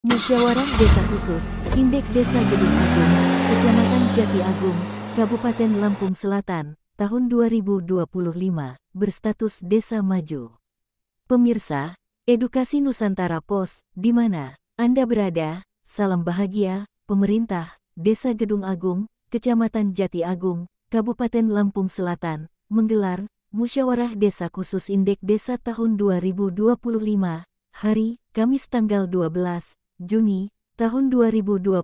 Musyawarah Desa Khusus, Indek Desa Gedung Agung, Kecamatan Jati Agung, Kabupaten Lampung Selatan, tahun 2025, berstatus Desa Maju. Pemirsa, Edukasi Nusantara Pos, di mana Anda berada, salam bahagia, pemerintah, Desa Gedung Agung, Kecamatan Jati Agung, Kabupaten Lampung Selatan, menggelar Musyawarah Desa Khusus Indek Desa tahun 2025, hari Kamis tanggal 12 Juni, tahun 2025,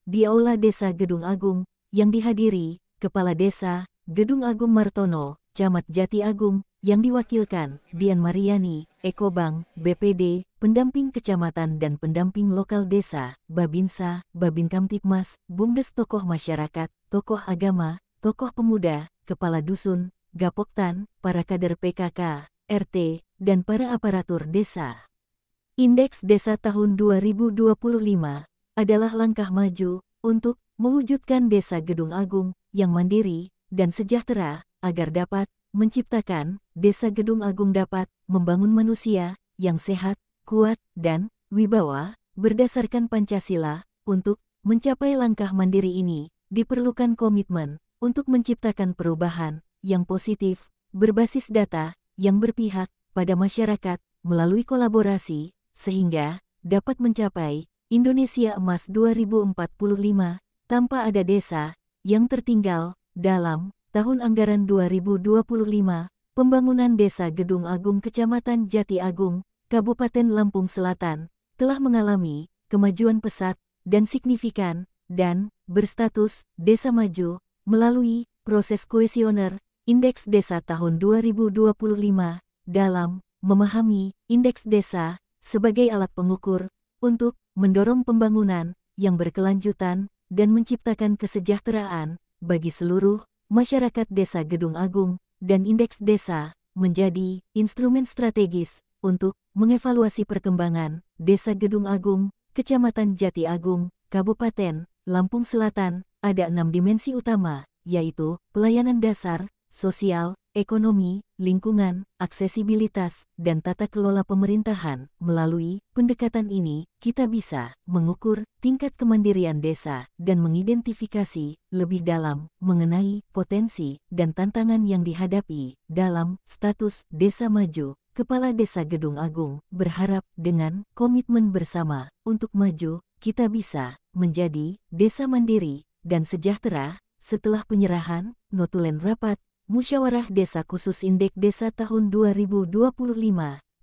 di Aula Desa Gedung Agung, yang dihadiri Kepala Desa Gedung Agung Martono, Camat Jati Agung, yang diwakilkan Dian Mariani, Ekobang, BPD, pendamping kecamatan dan pendamping lokal desa, Babinsa, Babin Kamtipmas, Bumdes, tokoh masyarakat, tokoh agama, tokoh pemuda, kepala dusun, Gapoktan, para kader PKK, RT, dan para aparatur desa. Indeks Desa tahun 2025 adalah langkah maju untuk mewujudkan Desa Gedung Agung yang mandiri dan sejahtera agar dapat menciptakan Desa Gedung Agung dapat membangun manusia yang sehat, kuat, dan wibawa berdasarkan Pancasila. Untuk mencapai langkah mandiri ini, diperlukan komitmen untuk menciptakan perubahan yang positif, berbasis data, yang berpihak pada masyarakat melalui kolaborasi, sehingga dapat mencapai Indonesia Emas 2045 tanpa ada desa yang tertinggal. Dalam tahun anggaran 2025, pembangunan Desa Gedung Agung Kecamatan Jati Agung, Kabupaten Lampung Selatan, telah mengalami kemajuan pesat dan signifikan, dan berstatus Desa Maju melalui proses kuesioner Indeks Desa tahun 2025 dalam memahami Indeks Desa sebagai alat pengukur untuk mendorong pembangunan yang berkelanjutan dan menciptakan kesejahteraan bagi seluruh masyarakat Desa Gedung Agung, dan Indeks Desa menjadi instrumen strategis untuk mengevaluasi perkembangan Desa Gedung Agung, Kecamatan Jati Agung, Kabupaten Lampung Selatan. Ada 6 dimensi utama, yaitu pelayanan dasar, sosial, ekonomi, lingkungan, aksesibilitas, dan tata kelola pemerintahan. Melalui pendekatan ini, kita bisa mengukur tingkat kemandirian desa dan mengidentifikasi lebih dalam mengenai potensi dan tantangan yang dihadapi dalam status Desa Maju. Kepala Desa Gedung Agung berharap dengan komitmen bersama untuk maju, kita bisa menjadi desa mandiri dan sejahtera. Setelah penyerahan notulen rapat Musyawarah Desa Khusus Indek Desa tahun 2025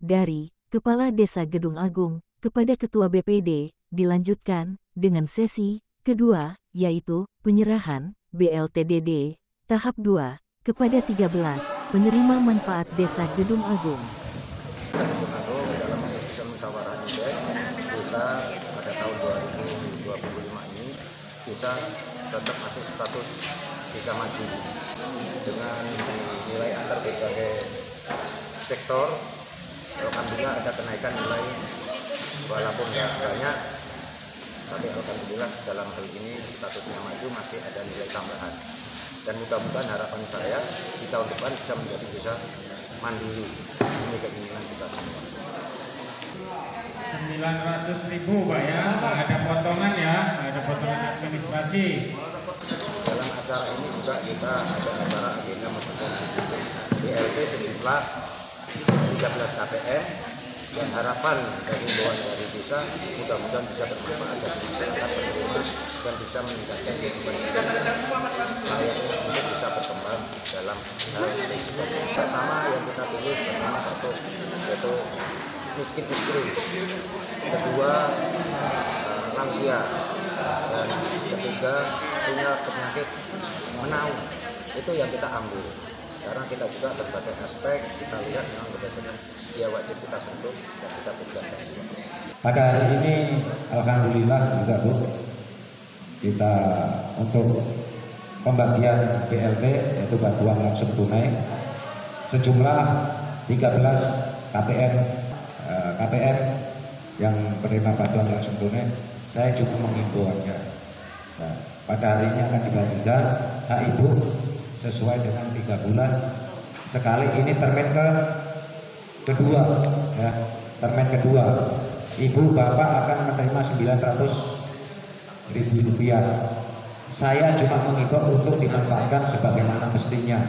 dari Kepala Desa Gedung Agung kepada Ketua BPD, dilanjutkan dengan sesi kedua, yaitu penyerahan BLTDD tahap 2 kepada 13 penerima manfaat Desa Gedung Agung. Gedung Agung dalam memutuskan musyawarah indeks desa pada tahun 2025 ini bisa tetap masih status Desa Maju dengan nilai antar berbagai sektor. Alhamdulillah ada kenaikan nilai walaupun nggak banyak, tapi alhamdulillah dalam hal ini statusnya maju masih ada nilai tambahan, dan mudah-mudahan harapan saya di tahun depan bisa menjadi desa mandiri. Ini keinginan kita semua. 900.000 Pak ya, nggak ada potongan ya, nggak ada potongan administrasi. Dalam acara ini juga kita ada acara agenda membentuk BLT sejumlah 13 KPM, dan harapan dari himbauan dari desa mudah-mudahan bisa bermanfaat bagi masyarakat penerima dan bisa meningkatkan kehidupan layaknya untuk bisa berkembang dalam hal kehidupan. Pertama yang kita tulis pertama satu yaitu miskin ekstrim, kedua lansia, dan ketiga punya penyakit menaun. Itu yang kita ambil. Sekarang kita juga berbagai aspek kita lihat memang benar-benar ya wajib kita sentuh dan kita kerjakan. Pada hari ini alhamdulillah juga Bu, kita untuk pembagian BLT yaitu bantuan langsung tunai sejumlah 13 KPM yang menerima bantuan langsung tunai. Saya cuma mengimbau aja. Nah, pada hari ini akan dibagikan hak ibu sesuai dengan 3 bulan sekali. Ini termen kedua ya, termen kedua. ibu bapak akan menerima 900.000 rupiah. Saya cuma mengimbau untuk dimanfaatkan sebagaimana mestinya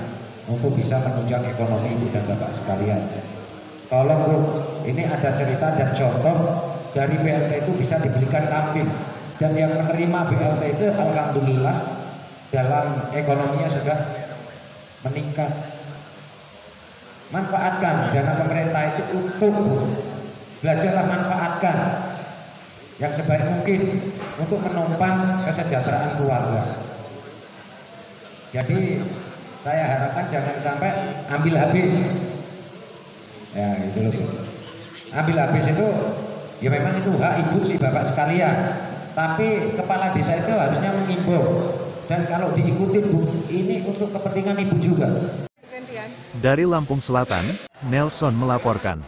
untuk bisa menunjang ekonomi ibu dan bapak sekalian. Tolong Bu, ini ada cerita dan contoh dari BLT itu bisa dibelikan kambing, dan yang menerima BLT itu alhamdulillah dalam ekonominya sudah meningkat. Manfaatkan dana pemerintah itu untuk belajarlah manfaatkan yang sebaik mungkin untuk menopang kesejahteraan keluarga. Jadi saya harapkan jangan sampai ambil habis. Ya itu loh. Ambil habis itu ya memang itu hak ibu sih bapak sekalian. Tapi kepala desa itu harusnya mengimbau, dan kalau diikuti Bu, ini untuk kepentingan ibu juga. Dari Lampung Selatan, Nelson melaporkan.